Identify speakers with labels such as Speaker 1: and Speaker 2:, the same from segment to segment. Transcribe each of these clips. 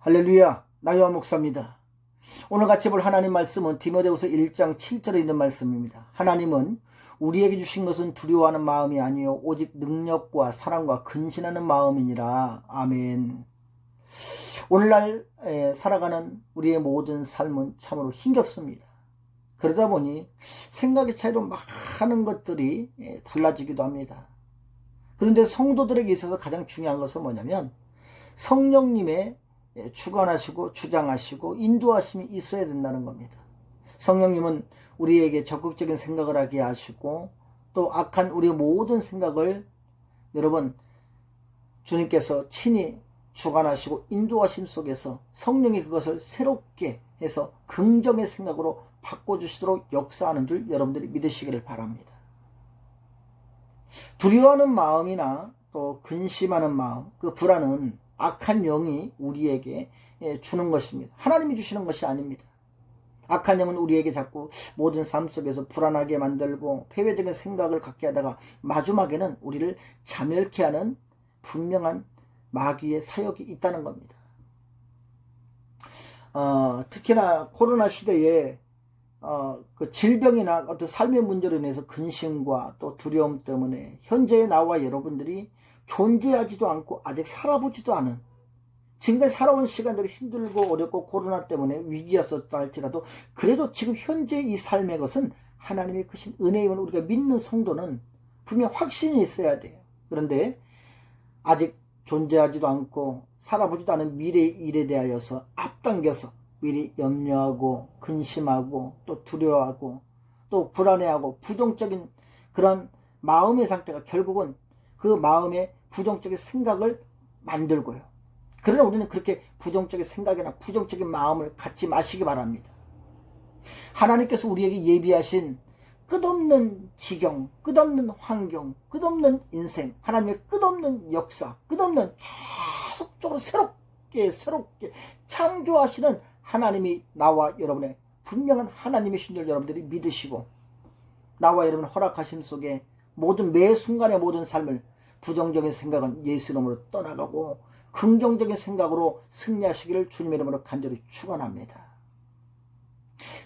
Speaker 1: 할렐루야, 나요한 목사입니다. 오늘 같이 볼 하나님 말씀은 디모데후서 1장 7절에 있는 말씀입니다. 하나님은 우리에게 주신 것은 두려워하는 마음이 아니요 오직 능력과 사랑과 근신하는 마음이니라. 아멘. 오늘날 살아가는 우리의 모든 삶은 참으로 힘겹습니다. 그러다 보니 생각의 차이로 많은 것들이 달라지기도 합니다. 그런데 성도들에게 있어서 가장 중요한 것은 뭐냐면 성령님의 주관하시고 주장하시고 인도하심이 있어야 된다는 겁니다. 성령님은 우리에게 적극적인 생각을 하게 하시고 또 악한 우리의 모든 생각을 여러분 주님께서 친히 주관하시고 인도하심 속에서 성령이 그것을 새롭게 해서 긍정의 생각으로 바꿔주시도록 역사하는 줄 여러분들이 믿으시기를 바랍니다. 두려워하는 마음이나 또 근심하는 마음, 그 불안은 악한 영이 우리에게 주는 것입니다. 하나님이 주시는 것이 아닙니다. 악한 영은 우리에게 자꾸 모든 삶 속에서 불안하게 만들고 폐회적인 생각을 갖게 하다가 마지막에는 우리를 자멸케 하는 분명한 마귀의 사역이 있다는 겁니다. 특히나 코로나 시대에 그 질병이나 어떤 삶의 문제로 인해서 근심과 또 두려움 때문에 현재의 나와 여러분들이 존재하지도 않고 아직 살아보지도 않은, 지금까지 살아온 시간들이 힘들고 어렵고 코로나 때문에 위기였었다 할지라도 그래도 지금 현재 이 삶의 것은 하나님의 크신 은혜임을 우리가 믿는 성도는 분명 확신이 있어야 돼요. 그런데 아직 존재하지도 않고 살아보지도 않은 미래의 일에 대하여서 앞당겨서 미리 염려하고 근심하고 또 두려워하고 또 불안해하고 부정적인 그런 마음의 상태가 결국은 그 마음의 부정적인 생각을 만들고요. 그러나 우리는 그렇게 부정적인 생각이나 부정적인 마음을 갖지 마시기 바랍니다. 하나님께서 우리에게 예비하신 끝없는 지경, 끝없는 환경, 끝없는 인생, 하나님의 끝없는 역사, 끝없는 계속적으로 새롭게 창조하시는 하나님이 나와 여러분의 분명한 하나님이신 줄 여러분들이 믿으시고 나와 여러분 허락하심 속에 모든 매 순간의 모든 삶을 부정적인 생각은 예수 이름으로 떠나가고 긍정적인 생각으로 승리하시기를 주님의 이름으로 간절히 축원합니다.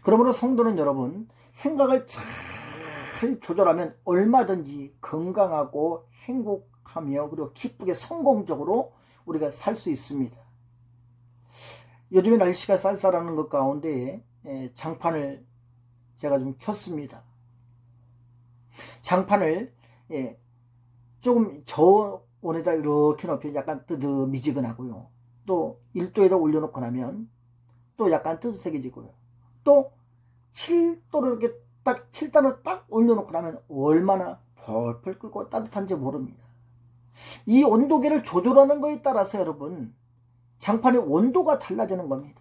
Speaker 1: 그러므로 성도는 여러분 생각을 잘 조절하면 얼마든지 건강하고 행복하며 그리고 기쁘게 성공적으로 우리가 살 수 있습니다. 요즘에 날씨가 쌀쌀하는 것 가운데 장판을 제가 좀 켰습니다. 장판을 조금 저온에다 이렇게 높여 약간 뜨뜻미지근하고요. 또 1도에다 올려놓고 나면 또 약간 뜨뜻해지고요. 또 7도로 이렇게 딱 7단을 딱 올려놓고 나면 얼마나 펄펄 끓고 따뜻한지 모릅니다. 이 온도계를 조절하는 것에 따라서 여러분 장판의 온도가 달라지는 겁니다.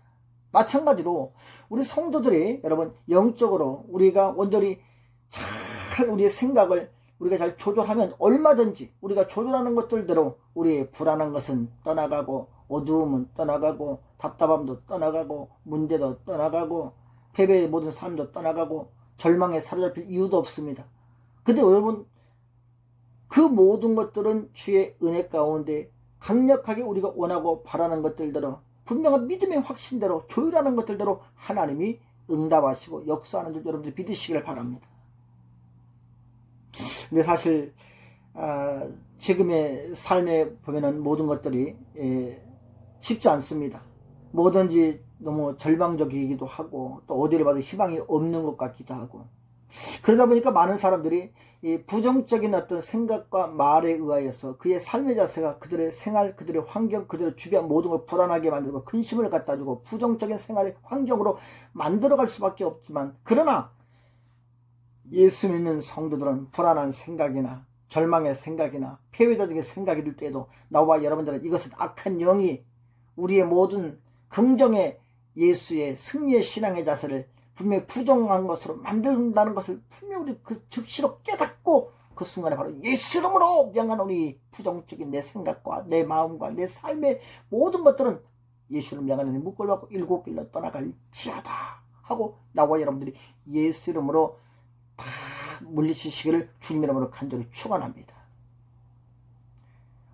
Speaker 1: 마찬가지로 우리 성도들이 여러분 영적으로 우리가 온전히 잘 우리의 생각을 우리가 잘 조절하면 얼마든지 우리가 조절하는 것들대로 우리의 불안한 것은 떠나가고 어두움은 떠나가고 답답함도 떠나가고 문제도 떠나가고 패배의 모든 삶도 떠나가고 절망에 사로잡힐 이유도 없습니다. 근데 여러분 그 모든 것들은 주의 은혜 가운데 강력하게 우리가 원하고 바라는 것들대로 분명한 믿음의 확신대로 조율하는 것들대로 하나님이 응답하시고 역사하는 줄 여러분들이 믿으시길 바랍니다. 근데 사실 지금의 삶에 보면은 모든 것들이 쉽지 않습니다. 뭐든지 너무 절망적이기도 하고 또 어디를 봐도 희망이 없는 것 같기도 하고 그러다 보니까 많은 사람들이 이 부정적인 어떤 생각과 말에 의하여서 그의 삶의 자세가 그들의 생활, 그들의 환경, 그들의 주변 모든 걸 불안하게 만들고 근심을 갖다 주고 부정적인 생활의 환경으로 만들어갈 수밖에 없지만 그러나 예수 믿는 성도들은 불안한 생각이나 절망의 생각이나 폐회자적인 생각이 들 때에도 나와 여러분들은 이것은 악한 영이 우리의 모든 긍정의 예수의 승리의 신앙의 자세를 분명히 부정한 것으로 만든다는 것을 분명히 우리 그 즉시로 깨닫고 그 순간에 바로 예수 이름으로 명하노니 부정적인 내 생각과 내 마음과 내 삶의 모든 것들은 예수를 명하노니 묶을받고 일곱 길로 떠나갈지어다 하고 나와 여러분들이 예수 이름으로 다 물리치시기를 주님 이름으로 간절히 축원합니다.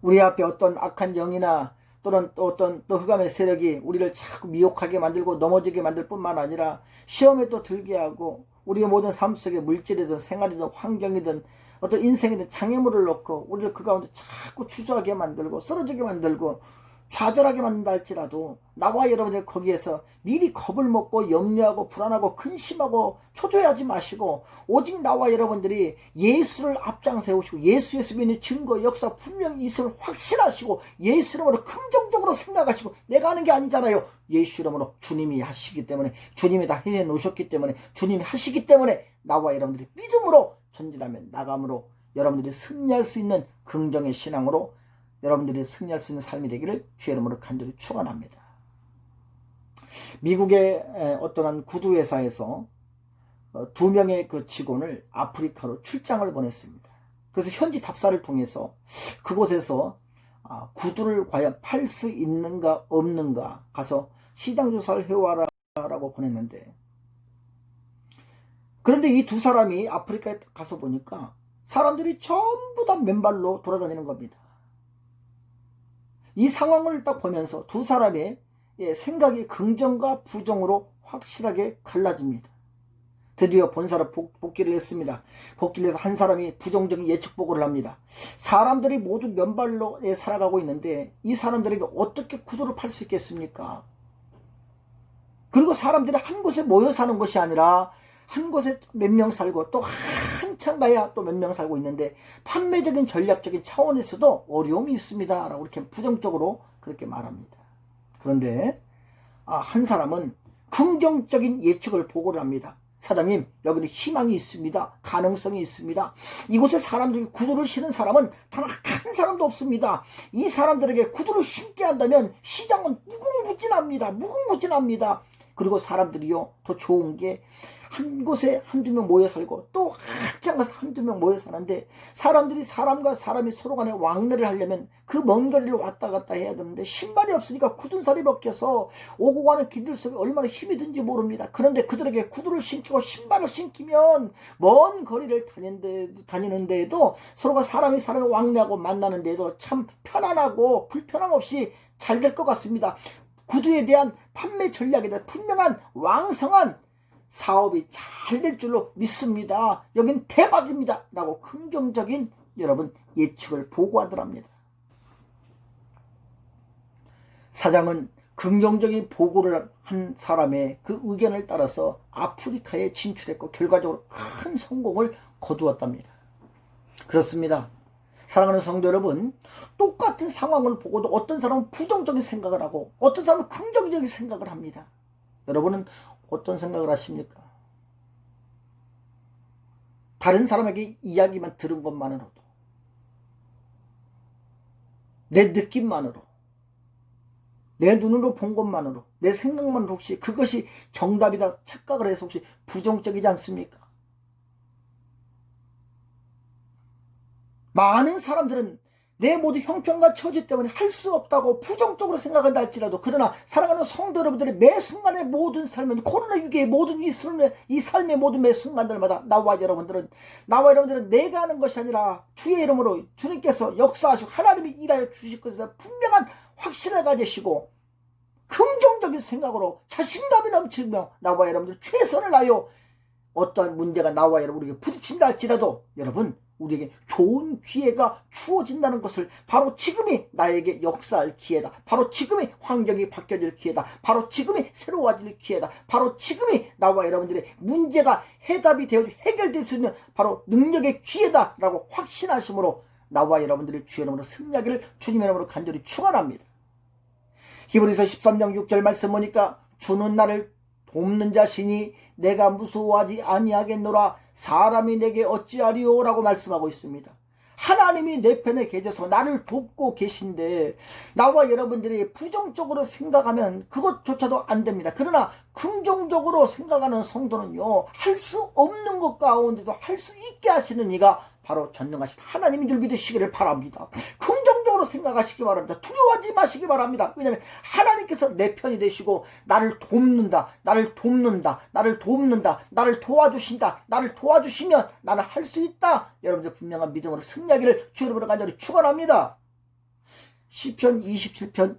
Speaker 1: 우리 앞에 어떤 악한 영이나 또는 또 어떤 또 흑암의 세력이 우리를 자꾸 미혹하게 만들고 넘어지게 만들 뿐만 아니라 시험에 또 들게 하고 우리의 모든 삶 속에 물질이든 생활이든 환경이든 어떤 인생이든 장애물을 넣고 우리를 그 가운데 자꾸 주저하게 만들고 쓰러지게 만들고 좌절하게 만든다 할지라도 나와 여러분들 거기에서 미리 겁을 먹고 염려하고 불안하고 근심하고 초조해하지 마시고 오직 나와 여러분들이 예수를 앞장 세우시고 예수 믿는 증거 역사 분명히 있음을 확신하시고 예수 이름으로 긍정적으로 생각하시고 내가 하는 게 아니잖아요. 예수 이름으로 주님이 하시기 때문에 주님이 다 해놓으셨기 때문에 주님이 하시기 때문에 나와 여러분들이 믿음으로 전진하면 나감으로 여러분들이 승리할 수 있는 긍정의 신앙으로 여러분들이 승리할 수 있는 삶이 되기를 주의 이름으로 간절히 축원합니다. 미국의 어떠한 구두회사에서 2명의 그 직원을 아프리카로 출장을 보냈습니다. 그래서 현지 답사를 통해서 그곳에서 구두를 과연 팔 수 있는가 없는가 가서 시장 조사를 해와라 라고 보냈는데, 그런데 이 두 사람이 아프리카에 가서 보니까 사람들이 전부 다 맨발로 돌아다니는 겁니다. 이 상황을 딱 보면서 두 사람의 생각이 긍정과 부정으로 확실하게 갈라집니다. 드디어 본사로 복귀를 했습니다. 복귀를 해서 한 사람이 부정적인 예측 보고를 합니다. 사람들이 모두 맨발로 살아가고 있는데 이 사람들에게 어떻게 구두를 팔 수 있겠습니까? 그리고 사람들이 한 곳에 모여 사는 것이 아니라 한 곳에 몇 명 살고 또 한참 가야 또 몇 명 살고 있는데 판매적인 전략적인 차원에서도 어려움이 있습니다 라고 이렇게 부정적으로 그렇게 말합니다. 그런데 한 사람은 긍정적인 예측을 보고를 합니다. 사장님, 여기는 희망이 있습니다. 가능성이 있습니다. 이곳에 사람들이 구두를 신은 사람은 단 한 사람도 없습니다. 이 사람들에게 구두를 신게 한다면 시장은 무궁무진합니다. 그리고 사람들이요, 더 좋은 게 한 곳에 한두 명 모여 살고 또 한참 가서 한두 명 모여 사는데 사람들이 사람과 사람이 서로 간에 왕래를 하려면 그 먼 거리를 왔다 갔다 해야 되는데 신발이 없으니까 굳은 살이 벗겨서 오고 가는 길들 속에 얼마나 힘이 든지 모릅니다. 그런데 그들에게 구두를 신기고 신발을 신기면 먼 거리를 다니는데도 서로가 사람이 왕래하고 만나는 데도 참 편안하고 불편함 없이 잘 될 것 같습니다. 구두에 대한 판매 전략에 대한 분명한 왕성한 사업이 잘 될 줄로 믿습니다. 여긴 대박입니다 라고 긍정적인 여러분 예측을 보고하더랍니다. 사장은 긍정적인 보고를 한 사람의 그 의견을 따라서 아프리카에 진출했고 결과적으로 큰 성공을 거두었답니다. 그렇습니다. 사랑하는 성도 여러분, 똑같은 상황을 보고도 어떤 사람은 부정적인 생각을 하고 어떤 사람은 긍정적인 생각을 합니다. 여러분은 어떤 생각을 하십니까? 다른 사람에게 이야기만 들은 것만으로도, 내 느낌만으로, 내 눈으로 본 것만으로, 내 생각만으로 혹시 그것이 정답이다 착각을 해서 혹시 부정적이지 않습니까? 많은 사람들은 내 모든 형편과 처지 때문에 할 수 없다고 부정적으로 생각한다 할지라도, 그러나 사랑하는 성도 여러분들의 매 순간의 모든 삶은 코로나19의 모든 이 삶의 모든 매 순간들마다 나와 여러분들은 내가 하는 것이 아니라 주의 이름으로 주님께서 역사하시고 하나님이 일하여 주실 것에 대한 분명한 확신을 가지시고 긍정적인 생각으로 자신감이 넘치며 나와 여러분들 최선을 다하여 어떠한 문제가 나와 여러분에게 부딪힌다 할지라도 여러분, 우리에게 좋은 기회가 주어진다는 것을, 바로 지금이 나에게 역사할 기회다, 바로 지금이 환경이 바뀌어질 기회다, 바로 지금이 새로워질 기회다, 바로 지금이 나와 여러분들의 문제가 해답이 되어 해결될 수 있는 바로 능력의 기회다 라고 확신하심으로 나와 여러분들의 주의 이름으로 승리하기를 주님의 이름으로 간절히 축원합니다. 히브리서 13장 6절 말씀 보니까 주는 나를 돕는 자시니 내가 무서워하지 아니하겠노라. 사람이 내게 어찌하리요 라고 말씀하고 있습니다. 하나님이 내 편에 계셔서 나를 돕고 계신데 나와 여러분들이 부정적으로 생각하면 그것조차도 안 됩니다. 그러나 긍정적으로 생각하는 성도는요, 할 수 없는 것 가운데도 할 수 있게 하시는 이가 바로 전능하신 하나님인 줄 믿으시기를 바랍니다. 긍정적으로 생각하시기 바랍니다. 두려워하지 마시기 바랍니다. 왜냐하면 하나님께서 내 편이 되시고 나를 돕는다, 나를 도와주신다, 나를 도와주시면 나는 할 수 있다. 여러분들 분명한 믿음으로 승리하기를 주 이름으로 간절히 축원합니다. 시편 27편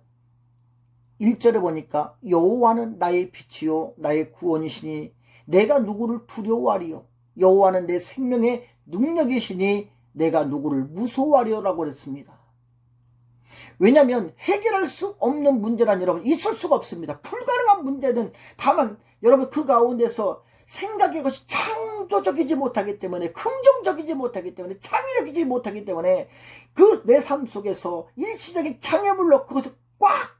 Speaker 1: 1절에 보니까 여호와는 나의 빛이요 나의 구원이시니 내가 누구를 두려워하리요. 여호와는 내 생명의 능력이시니 내가 누구를 무서워하리요라고 그랬습니다. 왜냐하면 해결할 수 없는 문제란 여러분 있을 수가 없습니다. 불가능한 문제는 다만 여러분 그 가운데서 생각의 것이 창조적이지 못하기 때문에, 긍정적이지 못하기 때문에, 창의력이지 못하기 때문에 그 내 삶 속에서 일시적인 장애물로 그것이 꽉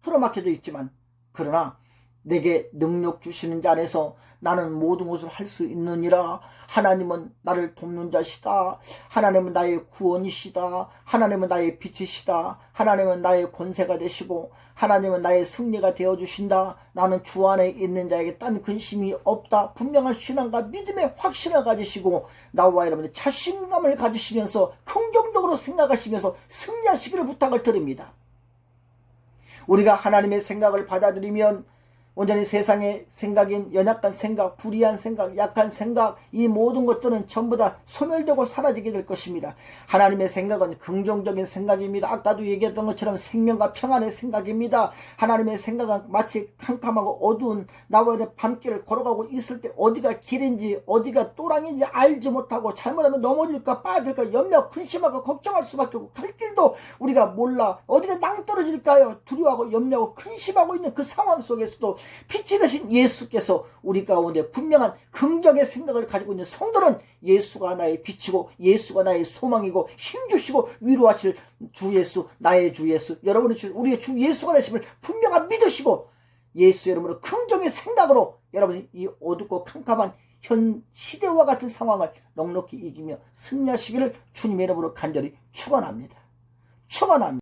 Speaker 1: 틀어막혀져 있지만, 그러나 내게 능력 주시는 자 안에서 나는 모든 것을 할 수 있느니라. 하나님은 나를 돕는 자시다. 하나님은 나의 구원이시다. 하나님은 나의 빛이시다. 하나님은 나의 권세가 되시고 하나님은 나의 승리가 되어주신다. 나는 주 안에 있는 자에게 딴 근심이 없다. 분명한 신앙과 믿음의 확신을 가지시고 나와 여러분의 자신감을 가지시면서 긍정적으로 생각하시면서 승리하시기를 부탁을 드립니다. 우리가 하나님의 생각을 받아들이면 온전히 세상의 생각인 연약한 생각, 불의한 생각, 약한 생각, 이 모든 것들은 전부 다 소멸되고 사라지게 될 것입니다. 하나님의 생각은 긍정적인 생각입니다. 아까도 얘기했던 것처럼 생명과 평안의 생각입니다. 하나님의 생각은 마치 캄캄하고 어두운 나와의 밤길을 걸어가고 있을 때 어디가 길인지 어디가 또랑인지 알지 못하고 잘못하면 넘어질까 빠질까 염려 근심하고 걱정할 수밖에 없고 갈 길도 우리가 몰라 어디가 낭떠러질까요? 두려워하고 염려하고 근심하고 있는 그 상황 속에서도 빛이 되신 예수께서 우리 가운데 분명한 긍정의 생각을 가지고 있는 성도는 예수가 나의 빛이고 예수가 나의 소망이고 힘주시고 위로하실 주 예수, 나의 주 예수, 여러분의 주, 우리의 주 예수가 되심을 분명한 믿으시고 예수 여러분의 긍정의 생각으로 여러분이 이 어둡고 캄캄한 현 시대와 같은 상황을 넉넉히 이기며 승리하시기를 주님의 이름으로 간절히 축원합니다. 축원합니다.